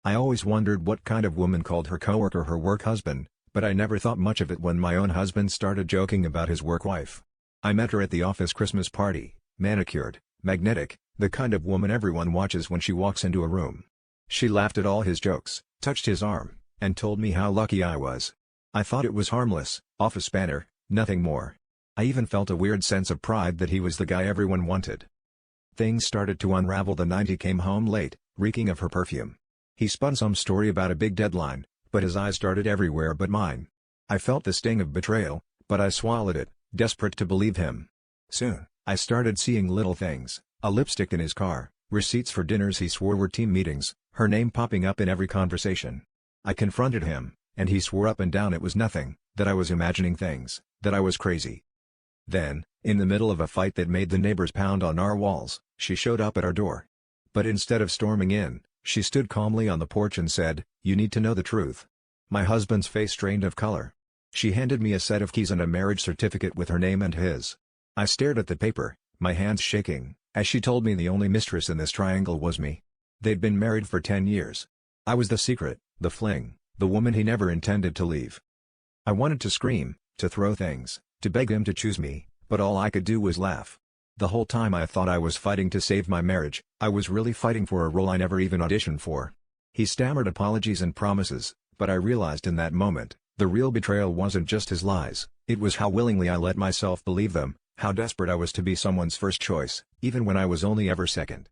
I always wondered what kind of woman called her coworker her work husband, but I never thought much of it when my own husband started joking about his work wife. I met her at the office Christmas party, manicured, magnetic, the kind of woman everyone watches when she walks into a room. She laughed at all his jokes, touched his arm, and told me how lucky I was. I thought it was harmless, office banter, nothing more. I even felt a weird sense of pride that he was the guy everyone wanted. Things started to unravel the night he came home late, reeking of her perfume. He spun some story about a big deadline, but his eyes darted everywhere but mine. I felt the sting of betrayal, but I swallowed it, desperate to believe him. Soon, I started seeing little things, a lipstick in his car, receipts for dinners he swore were team meetings, her name popping up in every conversation. I confronted him, and he swore up and down it was nothing, that I was imagining things, that I was crazy. Then, in the middle of a fight that made the neighbors pound on our walls, she showed up at our door. But instead of storming in, she stood calmly on the porch and said, "You need to know the truth." My husband's face strained of color. She handed me a set of keys and a marriage certificate with her name and his. I stared at the paper, my hands shaking, as she told me the only mistress in this triangle was me. They'd been married for 10 years. I was the secret, the fling, the woman he never intended to leave. I wanted to scream, to throw things, to beg him to choose me, but all I could do was laugh. The whole time I thought I was fighting to save my marriage, I was really fighting for a role I never even auditioned for. He stammered apologies and promises, but I realized in that moment, the real betrayal wasn't just his lies, it was how willingly I let myself believe them, how desperate I was to be someone's first choice, even when I was only ever second.